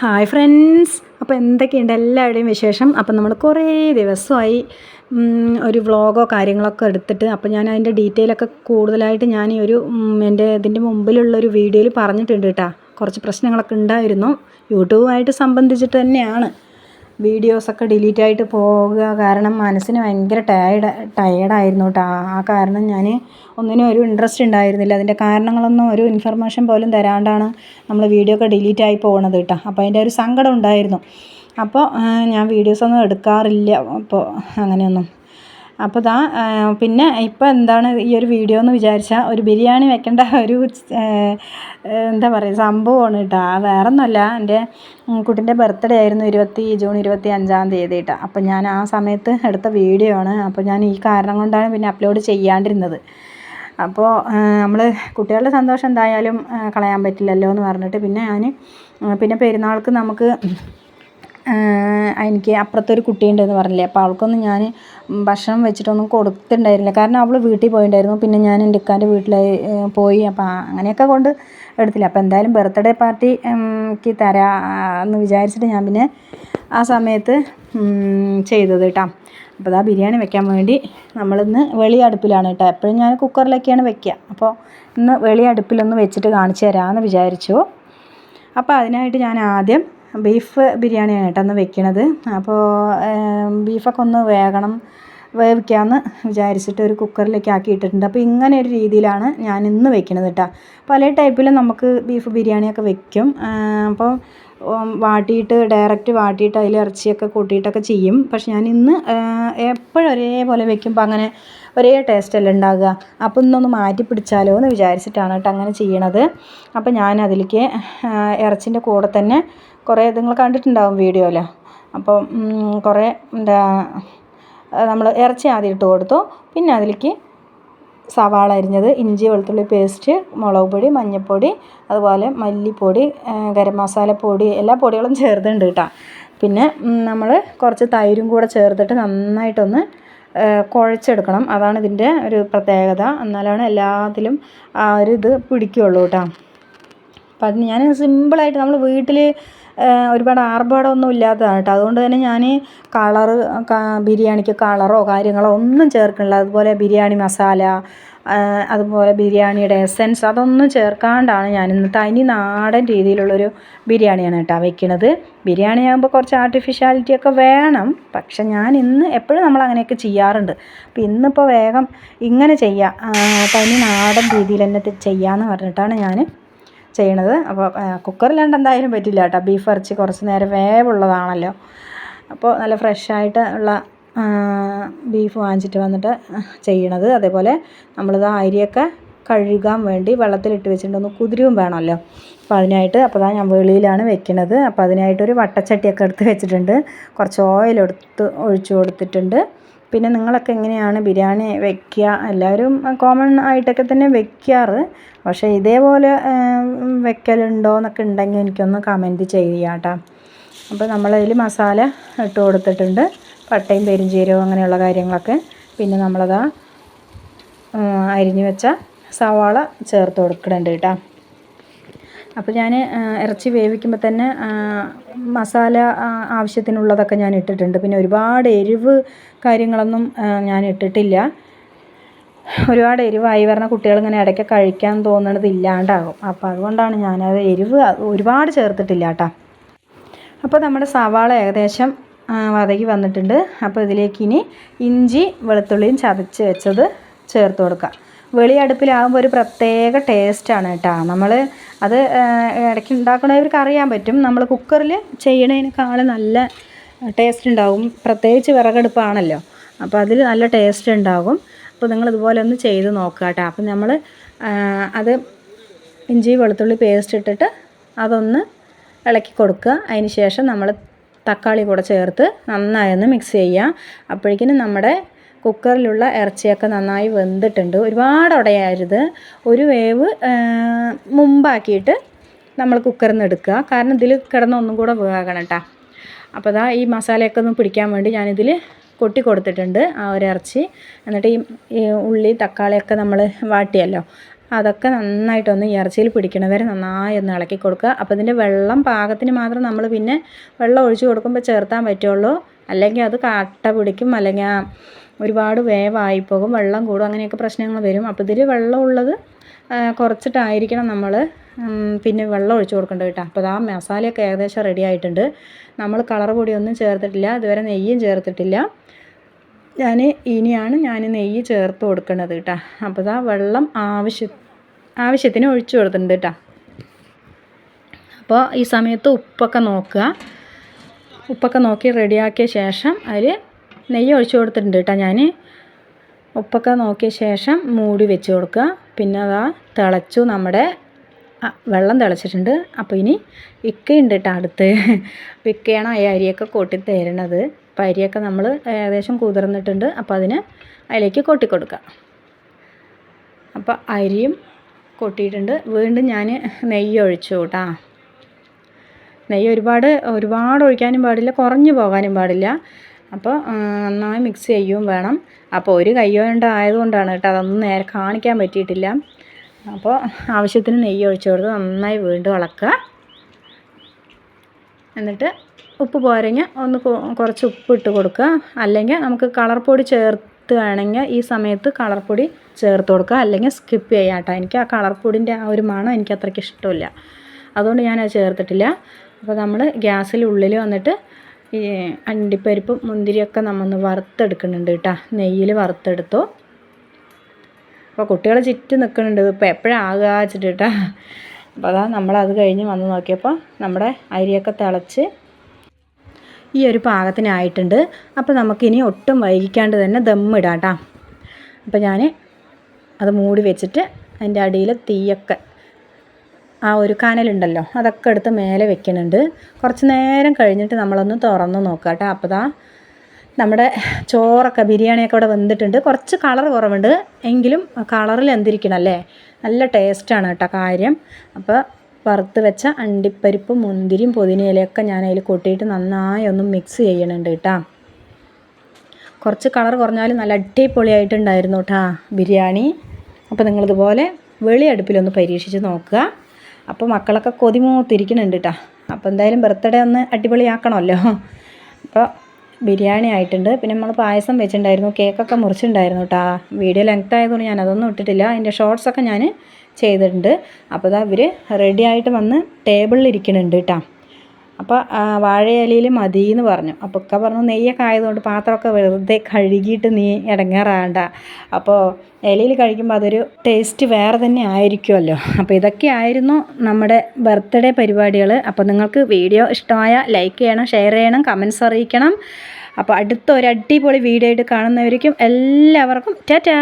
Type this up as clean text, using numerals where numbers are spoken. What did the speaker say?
Hi friends, അപ്പോൾ എന്തൊക്കെയുണ്ട് എല്ലാവരുടെയും വിശേഷം. അപ്പം നമ്മൾ കുറേ ദിവസമായി ഒരു വ്ളോഗോ കാര്യങ്ങളൊക്കെ എടുത്തിട്ട്, അപ്പോൾ ഞാൻ അതിൻ്റെ ഡീറ്റെയിലൊക്കെ കൂടുതലായിട്ട് ഞാൻ ഈ ഒരു ഇതിൻ്റെ മുമ്പിലുള്ളൊരു വീഡിയോയിൽ പറഞ്ഞിട്ടുണ്ട് കേട്ടോ. കുറച്ച് പ്രശ്നങ്ങളൊക്കെ ഉണ്ടായിരുന്നു, യൂട്യൂബുമായിട്ട് സംബന്ധിച്ചിട്ട് തന്നെയാണ്. വീഡിയോസൊക്കെ ഡിലീറ്റായിട്ട് പോകുക കാരണം മനസ്സിന് ഭയങ്കര ടയേർഡായിരുന്നു കേട്ടോ. ആ കാരണം ഞാൻ ഒന്നിനും ഒരു ഇൻട്രസ്റ്റ് ഉണ്ടായിരുന്നില്ല. അതിൻ്റെ കാരണങ്ങളൊന്നും ഒരു ഇൻഫർമേഷൻ പോലും തരാണ്ടാണ് നമ്മൾ വീഡിയോ ഒക്കെ ഡിലീറ്റായി പോകുന്നത് കേട്ടോ. അപ്പോൾ അതിൻ്റെ ഒരു സങ്കടം ഉണ്ടായിരുന്നു. അപ്പോൾ ഞാൻ വീഡിയോസൊന്നും എടുക്കാറില്ല അപ്പോൾ അങ്ങനെയൊന്നും. അപ്പോൾ പിന്നെ ഇപ്പോൾ എന്താണ് ഈ ഒരു വീഡിയോ എന്ന് വിചാരിച്ചാൽ, ഒരു ബിരിയാണി വെക്കേണ്ട ഒരു എന്താ പറയുക സംഭവമാണ് കേട്ടോ. വേറെ ഒന്നുമല്ല, എൻ്റെ കുട്ടീൻ്റെ ബർത്ത്ഡേ ആയിരുന്നു ജൂൺ 25 കേട്ടോ. അപ്പോൾ ഞാൻ ആ സമയത്ത് എടുത്ത വീഡിയോ ആണ്. അപ്പോൾ ഞാൻ ഈ കാരണം കൊണ്ടാണ് പിന്നെ അപ്ലോഡ് ചെയ്യാണ്ടിരുന്നത്. അപ്പോൾ നമ്മൾ കുട്ടികളുടെ സന്തോഷം എന്തായാലും കളയാൻ പറ്റില്ലല്ലോ എന്ന് പറഞ്ഞിട്ട് പിന്നെ പെരുന്നാൾക്ക് നമുക്ക് എനിക്ക് അപ്പുറത്തൊരു കുട്ടിയുണ്ടെന്ന് പറഞ്ഞില്ലേ, അപ്പോൾ അവൾക്കൊന്നും ഞാൻ ഭക്ഷണം വെച്ചിട്ടൊന്നും കൊടുത്തിട്ടുണ്ടായിരുന്നില്ല. കാരണം അവൾ വീട്ടിൽ പോയിട്ടുണ്ടായിരുന്നു. പിന്നെ ഞാൻ എൻ്റെ ഇക്കാൻ്റെ വീട്ടിൽ പോയി, അപ്പോൾ അങ്ങനെയൊക്കെ കൊണ്ട് എടുത്തില്ല. അപ്പോൾ എന്തായാലും ബർത്ത്ഡേ പാർട്ടിക്ക് തരാമെന്ന് വിചാരിച്ചിട്ട് ഞാൻ പിന്നെ ആ സമയത്ത് ചെയ്തത് കേട്ടോ. അപ്പോൾ ബിരിയാണി വെക്കാൻ വേണ്ടി നമ്മളിന്ന് വെളി അടുപ്പിലാണ് കേട്ടോ. എപ്പോഴും ഞാൻ കുക്കറിലൊക്കെയാണ് വെക്കുക. അപ്പോൾ ഇന്ന് വെളി അടുപ്പിലൊന്ന് വെച്ചിട്ട് കാണിച്ചു തരാമെന്ന് വിചാരിച്ചു. അപ്പോൾ അതിനായിട്ട് ഞാൻ ആദ്യം ബീഫ് ബിരിയാണിയാണ് കേട്ടോ ഒന്ന് വെക്കണത്. അപ്പോൾ ബീഫൊക്കെ ഒന്ന് വേവിക്കാമെന്ന് വിചാരിച്ചിട്ട് ഒരു കുക്കറിലേക്ക് ആക്കിയിട്ടിട്ടുണ്ട്. അപ്പോൾ ഇങ്ങനെ ഒരു രീതിയിലാണ് ഞാൻ ഇന്ന് വെക്കണത് കേട്ടോ. പല ടൈപ്പിലും നമുക്ക് ബീഫ് ബിരിയാണിയൊക്കെ വെക്കും. അപ്പോൾ ഡയറക്റ്റ് വാട്ടിയിട്ട് അതിൽ ഇറച്ചിയൊക്കെ കൂട്ടിയിട്ടൊക്കെ ചെയ്യും. പക്ഷെ ഞാൻ ഇന്ന് എപ്പോഴും ഒരേപോലെ വെക്കുമ്പോൾ അങ്ങനെ ഒരേ ടേസ്റ്റ് അല്ല ഉണ്ടാകുക. അപ്പോൾ ഇന്നൊന്ന് മാറ്റി പിടിച്ചാലോ എന്ന് വിചാരിച്ചിട്ടാണ് കേട്ടോ അങ്ങനെ ചെയ്യണത്. അപ്പോൾ ഞാൻ അതിലേക്ക് ഇറച്ചിൻ്റെ കൂടെ തന്നെ കുറേ നിങ്ങൾ കണ്ടിട്ടുണ്ടാവും വീഡിയോയിൽ. അപ്പോൾ കുറേ നമ്മൾ ഇറച്ചി ആദ്യം ഇട്ട് കൊടുത്തു. പിന്നെ അതിലേക്ക് സവാള അരിഞ്ഞത്, ഇഞ്ചി വെളുത്തുള്ളി പേസ്റ്റ്, മുളക് പൊടി, മഞ്ഞൾപ്പൊടി, അതുപോലെ മല്ലിപ്പൊടി, ഗരം മസാലപ്പൊടി, എല്ലാ പൊടികളും ചേർത്തിട്ടുണ്ട് കേട്ടോ. പിന്നെ നമ്മൾ കുറച്ച് തൈരും കൂടെ ചേർത്തിട്ട് നന്നായിട്ടൊന്ന് കുഴച്ചെടുക്കണം. അതാണ് ഇതിൻ്റെ ഒരു പ്രത്യേകത. എന്നാലാണ് എല്ലാത്തിലും ആ ഒരു ഇത് പിടിക്കുകയുള്ളൂ കേട്ടോ. അപ്പം അത് ഞാൻ സിമ്പിളായിട്ട് നമ്മൾ വീട്ടിൽ ഒരുപാട് ആർഭാടമൊന്നും ഇല്ലാത്തതാണ് കേട്ടോ. അതുകൊണ്ട് തന്നെ ഞാൻ ബിരിയാണിക്ക് കളറോ കാര്യങ്ങളോ ഒന്നും ചേർക്കണില്ല. അതുപോലെ ബിരിയാണി മസാല, അതുപോലെ ബിരിയാണിയുടെ എസൻസ് അതൊന്നും ചേർക്കാണ്ടാണ് ഞാൻ ഇന്ന് തനി നാടൻ രീതിയിലുള്ളൊരു ബിരിയാണിയാണ് കേട്ടോ വെക്കുന്നത്. ബിരിയാണി ആകുമ്പോൾ കുറച്ച് ആർട്ടിഫിഷ്യാലിറ്റി ഒക്കെ വേണം. പക്ഷെ ഞാൻ ഇന്ന് എപ്പോഴും നമ്മൾ അങ്ങനെയൊക്കെ ചെയ്യാറുണ്ട്. അപ്പോൾ ഇന്നിപ്പോൾ വേഗം ഇങ്ങനെ ചെയ്യാം, തനി നാടൻ രീതിയിൽ തന്നെ ചെയ്യാമെന്ന് പറഞ്ഞിട്ടാണ് ഞാൻ ചെയ്യണത്. അപ്പോൾ കുക്കറിലാണ്ട് എന്തായാലും പറ്റില്ല കേട്ടോ. ബീഫ് ഇറച്ചി കുറച്ച് നേരം വേവുള്ളതാണല്ലോ. അപ്പോൾ നല്ല ഫ്രഷായിട്ട് ഉള്ള ബീഫ് വാങ്ങിച്ചിട്ട് വന്നിട്ട് ചെയ്യണത്. അതേപോലെ നമ്മളിത് അരിയൊക്കെ കഴുകാൻ വേണ്ടി വെള്ളത്തിലിട്ട് വെച്ചിട്ട് ഒന്ന് കുതിരുവും വേണമല്ലോ. അപ്പോൾ അതിനായിട്ട് ഞാൻ വെളിയിലാണ് വെക്കുന്നത്. അപ്പോൾ അതിനായിട്ടൊരു വട്ടച്ചട്ടിയൊക്കെ എടുത്ത് വെച്ചിട്ടുണ്ട്. കുറച്ച് ഓയിൽ ഒഴിച്ചു കൊടുത്തിട്ടുണ്ട്. പിന്നെ നിങ്ങളൊക്കെ എങ്ങനെയാണ് ബിരിയാണി വെക്കുക? എല്ലാവരും കോമൺ ആയിട്ടൊക്കെ തന്നെ വെക്കാറ്. പക്ഷേ ഇതേപോലെ വെക്കലുണ്ടോ എന്നൊക്കെ ഉണ്ടെങ്കിൽ എനിക്കൊന്ന് കമൻറ്റ് ചെയ്യുക കേട്ടോ. അപ്പോൾ നമ്മളതിൽ മസാല ഇട്ട് കൊടുത്തിട്ടുണ്ട്, പട്ടയും പെരുംജീരകവും അങ്ങനെയുള്ള കാര്യങ്ങളൊക്കെ. പിന്നെ നമ്മളത് അരിഞ്ഞു വെച്ച സവാള ചേർത്ത് കൊടുക്കുന്നുണ്ട് കേട്ടോ. അപ്പോൾ ഞാൻ ഇറച്ചി വേവിക്കുമ്പോൾ തന്നെ മസാല ആവശ്യത്തിനുള്ളതൊക്കെ ഞാൻ ഇട്ടിട്ടുണ്ട്. പിന്നെ ഒരുപാട് എരിവ് കാര്യങ്ങളൊന്നും ഞാൻ ഇട്ടിട്ടില്ല. ഒരുപാട് എരിവായി പറഞ്ഞാൽ കുട്ടികളിങ്ങനെ ഇടയ്ക്ക് കഴിക്കാൻ തോന്നണത് ഇല്ലാണ്ടാകും. അപ്പോൾ അതുകൊണ്ടാണ് ഞാനത് എരിവ് ഒരുപാട് ചേർത്തിട്ടില്ല കേട്ടോ. അപ്പോൾ നമ്മുടെ സവാള ഏകദേശം വതക്കി വന്നിട്ടുണ്ട്. അപ്പോൾ ഇതിലേക്ക് ഇനി ഇഞ്ചി വെളുത്തുള്ളിയും ചതച്ച് വെച്ചത് ചേർത്ത് കൊടുക്കുക. വെളി അടുപ്പിലാകുമ്പോൾ ഒരു പ്രത്യേക ടേസ്റ്റാണ് കേട്ടോ. നമ്മൾ അത് ഇടയ്ക്ക് ഉണ്ടാക്കണവർക്ക് അറിയാൻ പറ്റും. നമ്മൾ കുക്കറിൽ ചെയ്യണതിനേക്കാളും നല്ല ടേസ്റ്റ് ഉണ്ടാകും. പ്രത്യേകിച്ച് വിറകടുപ്പാണല്ലോ, അപ്പോൾ അതിൽ നല്ല ടേസ്റ്റ് ഉണ്ടാകും. അപ്പോൾ നിങ്ങളിതുപോലെ ഒന്ന് ചെയ്ത് നോക്കുക കേട്ടോ. അപ്പം നമ്മൾ അത് ഇഞ്ചി വെളുത്തുള്ളി പേസ്റ്റ് ഇട്ടിട്ട് അതൊന്ന് ഇളക്കി കൊടുക്കുക. അതിന് ശേഷം നമ്മൾ തക്കാളി കൂടെ ചേർത്ത് നന്നായി ഒന്ന് മിക്സ് ചെയ്യുക. അപ്പോഴേക്കിനും നമ്മുടെ കുക്കറിലുള്ള ഇറച്ചിയൊക്കെ നന്നായി വെന്തിട്ടുണ്ട്. ഒരുപാട് ഉടയരുത്, ഒരു വേവ് മുമ്പാക്കിയിട്ട് നമ്മൾ കുക്കറിൽ നിന്ന് എടുക്കുക. കാരണം ഇതിൽ കിടന്ന് ഒന്നും കൂടെ വേകണം കേട്ടോ. അപ്പോൾ ഈ മസാലയൊക്കെ ഒന്ന് പിടിക്കാൻ വേണ്ടി ഞാനിതിൽ കൊട്ടി കൊടുത്തിട്ടുണ്ട് ആ ഒരു ഇറച്ചി. എന്നിട്ട് ഈ ഉള്ളി തക്കാളിയൊക്കെ നമ്മൾ വാട്ടിയല്ലോ, അതൊക്കെ നന്നായിട്ടൊന്ന് ഇറച്ചിയിൽ പിടിക്കണ വരെ നന്നായി ഒന്ന് ഇളക്കി കൊടുക്കുക. അപ്പോൾ ഇതിൻ്റെ വെള്ളം പാകത്തിന് മാത്രം നമ്മൾ പിന്നെ വെള്ളം ഒഴിച്ച് കൊടുക്കുമ്പോൾ ചേർത്താൻ പറ്റുള്ളൂ. അല്ലെങ്കിൽ അത് കട്ട പിടിക്കും, അല്ലെങ്കിൽ ഒരുപാട് വേവായി പോകും, വെള്ളം കൂടും, അങ്ങനെയൊക്കെ പ്രശ്നങ്ങൾ വരും. അപ്പോൾ ഇതിൽ വെള്ളം ഉള്ളത് കുറച്ചിട്ടായിരിക്കണം നമ്മൾ പിന്നെ വെള്ളം ഒഴിച്ച് കൊടുക്കേണ്ടത് കേട്ടോ. അപ്പോൾ ആ മസാലയൊക്കെ ഏകദേശം റെഡി ആയിട്ടുണ്ട്. നമ്മൾ കളർ പൊടിയൊന്നും ചേർത്തിട്ടില്ല, ഇതുവരെ നെയ്യും ചേർത്തിട്ടില്ല. ഇനിയാണ് ഞാൻ നെയ്യ് ചേർത്ത് കൊടുക്കുന്നത് കേട്ടോ. അപ്പോൾ ആ വെള്ളം ആവശ്യത്തിന് ഒഴിച്ച് കൊടുത്തിട്ടുണ്ട് കേട്ടോ. അപ്പോൾ ഈ സമയത്ത് ഉപ്പൊക്കെ നോക്കുക. ഉപ്പൊക്കെ നോക്കി റെഡിയാക്കിയ ശേഷം അതിൽ നെയ്യ് ഒഴിച്ച് കൊടുത്തിട്ടുണ്ട് കേട്ടോ. ഞാൻ ഉപ്പൊക്കെ നോക്കിയ ശേഷം മൂടി വെച്ച് കൊടുക്കുക. പിന്നെ അതാ തിളച്ചു, നമ്മുടെ വെള്ളം തിളച്ചിട്ടുണ്ട്. അപ്പോൾ ഇനി ഇക്കയുണ്ട് കേട്ടോ അടുത്ത്. അപ്പോൾ ഇക്കയാണ് ഈ അരിയൊക്കെ കൊട്ടി തരുന്നത്. അപ്പോൾ അരിയൊക്കെ നമ്മൾ ഏകദേശം കുതിർന്നിട്ടുണ്ട്. അപ്പോൾ അതിലേക്ക് കൊട്ടി കൊടുക്കുക. അപ്പോൾ അരിയും കൊട്ടിയിട്ടുണ്ട്. വീണ്ടും ഞാൻ നെയ്യ് ഒഴിച്ചു കേട്ടോ. നെയ്യ് ഒരുപാട് ഒഴിക്കാനും പാടില്ല, കുറഞ്ഞു പോകാനും പാടില്ല. അപ്പോൾ നന്നായി മിക്സ് ചെയ്യുകയും വേണം. അപ്പോൾ ഒരു കൈ കൊണ്ട് ആയതുകൊണ്ടാണ് കേട്ടോ അതൊന്നും നേരെ കാണിക്കാൻ പറ്റിയിട്ടില്ല. അപ്പോൾ ആവശ്യത്തിന് നെയ്യ് ഒഴിച്ച് കൊടുത്ത് നന്നായി വീണ്ടും ഇളക്കുക. എന്നിട്ട് ഉപ്പ് പോരെങ്കിൽ ഒന്ന് കുറച്ച് ഉപ്പ് ഇട്ട് കൊടുക്കുക. അല്ലെങ്കിൽ നമുക്ക് കളർ പൊടി ചേർത്ത് വേണമെങ്കിൽ ഈ സമയത്ത് കളർ പൊടി ചേർത്ത് കൊടുക്കുക, അല്ലെങ്കിൽ സ്കിപ്പ് ചെയ്യാം കേട്ടോ. എനിക്ക് ആ കളർ പൊടിൻ്റെ ആ ഒരു മണം എനിക്ക് അത്രയ്ക്ക് ഇഷ്ടമില്ല, അതുകൊണ്ട് ഞാനത് ചേർത്തിട്ടില്ല. അപ്പോൾ നമ്മൾ ഗ്യാസിലുള്ളിൽ വന്നിട്ട് ഈ അണ്ടിപ്പരിപ്പും മുന്തിരിയൊക്കെ നമ്മൊന്ന് വറുത്തെടുക്കുന്നുണ്ട് കേട്ടോ. നെയ്യിൽ വറുത്തെടുത്തു. അപ്പോൾ കുട്ടികൾ ചുറ്റും നിൽക്കുന്നുണ്ട്, ഇപ്പോൾ എപ്പോഴാകുക വെച്ചിട്ട് കേട്ടോ. അപ്പോൾ അതാ നമ്മളത് കഴിഞ്ഞ് വന്ന് നോക്കിയപ്പോൾ നമ്മുടെ അരിയൊക്കെ തിളച്ച് ഈ ഒരു പാകത്തിനായിട്ടുണ്ട്. അപ്പോൾ നമുക്കിനി ഒട്ടും വൈകിക്കാണ്ട് തന്നെ ദമ്മിടാം കേട്ടോ. അപ്പോൾ ഞാൻ അത് മൂടി വെച്ചിട്ട് അതിൻ്റെ അടിയിൽ തീയൊക്കെ ആ ഒരു കനലുണ്ടല്ലോ അതൊക്കെ എടുത്ത് മേലെ വെക്കുന്നുണ്ട്. കുറച്ച് നേരം കഴിഞ്ഞിട്ട് നമ്മളൊന്ന് തുറന്ന് നോക്കുക കേട്ടോ. അപ്പോൾ ദാ നമ്മുടെ ചോറൊക്കെ ബിരിയാണിയൊക്കെ ഇവിടെ വെന്തിട്ടുണ്ട്. കുറച്ച് കളർ കുറവുണ്ട്, എങ്കിലും കളറിൽ എന്തിരിക്കണം അല്ലേ, നല്ല ടേസ്റ്റാണ് കേട്ടോ കാര്യം. അപ്പോൾ വറുത്ത് വെച്ച അണ്ടിപ്പരിപ്പും മുന്തിരിയും പുതിനയിലയൊക്കെ ഞാൻ അതിൽ കൊട്ടിയിട്ട് നന്നായി ഒന്ന് മിക്സ് ചെയ്യണുണ്ട് കേട്ടോ. കുറച്ച് കളർ കുറഞ്ഞാലും നല്ല അടിപൊളിയായിട്ടുണ്ടായിരുന്നു കേട്ടോ ബിരിയാണി. അപ്പോൾ നിങ്ങളിതുപോലെ വെളി അടുപ്പിലൊന്ന് പരീക്ഷിച്ച് നോക്കുക. അപ്പോൾ മക്കളൊക്കെ കൊതിമൂത്തിരിക്കുന്നുണ്ട് കേട്ടോ. അപ്പോൾ എന്തായാലും ബർത്ത്ഡേ ഒന്ന് അടിപൊളിയാക്കണമല്ലോ. അപ്പോൾ ബിരിയാണി ആയിട്ടുണ്ട്. പിന്നെ നമ്മൾ പായസം വെച്ചിട്ടുണ്ടായിരുന്നു, കേക്കൊക്കെ മുറിച്ചിട്ടുണ്ടായിരുന്നു കേട്ടോ. വീഡിയോ ലെങ്ത് ആയതുകൊണ്ട് ഞാൻ അതൊന്നും ഇട്ടിട്ടില്ല. അതിൻ്റെ ഷോർട്സൊക്കെ ഞാൻ ചെയ്തിട്ടുണ്ട്. അപ്പോൾ ഇതാ ഇവർ റെഡി ആയിട്ട് വന്ന് ടേബിളിൽ ഇരിക്കുന്നുണ്ട് കേട്ടോ. അപ്പോൾ വാഴയിലയിൽ മതി എന്ന് പറഞ്ഞു. അപ്പോൾ ഒക്കെ പറഞ്ഞു നെയ്യൊക്കെ ആയതുകൊണ്ട് പാത്രമൊക്കെ വെറുതെ കഴുകിയിട്ട് നീ ഇടങ്ങാറാണ്ട, അപ്പോൾ ഇലയിൽ കഴിക്കുമ്പോൾ അതൊരു ടേസ്റ്റ് വേറെ തന്നെ ആയിരിക്കുമല്ലോ. അപ്പോൾ ഇതൊക്കെയായിരുന്നു നമ്മുടെ ബർത്ത്ഡേ പരിപാടികൾ. അപ്പോൾ നിങ്ങൾക്ക് വീഡിയോ ഇഷ്ടമായ ലൈക്ക് ചെയ്യണം, ഷെയർ ചെയ്യണം, കമൻറ്റ്സ് അറിയിക്കണം. അപ്പോൾ അടുത്ത ഒരു അടിപൊളി വീഡിയോ ആയിട്ട് കാണുന്നവരിക്കും എല്ലാവർക്കും ടാറ്റാ.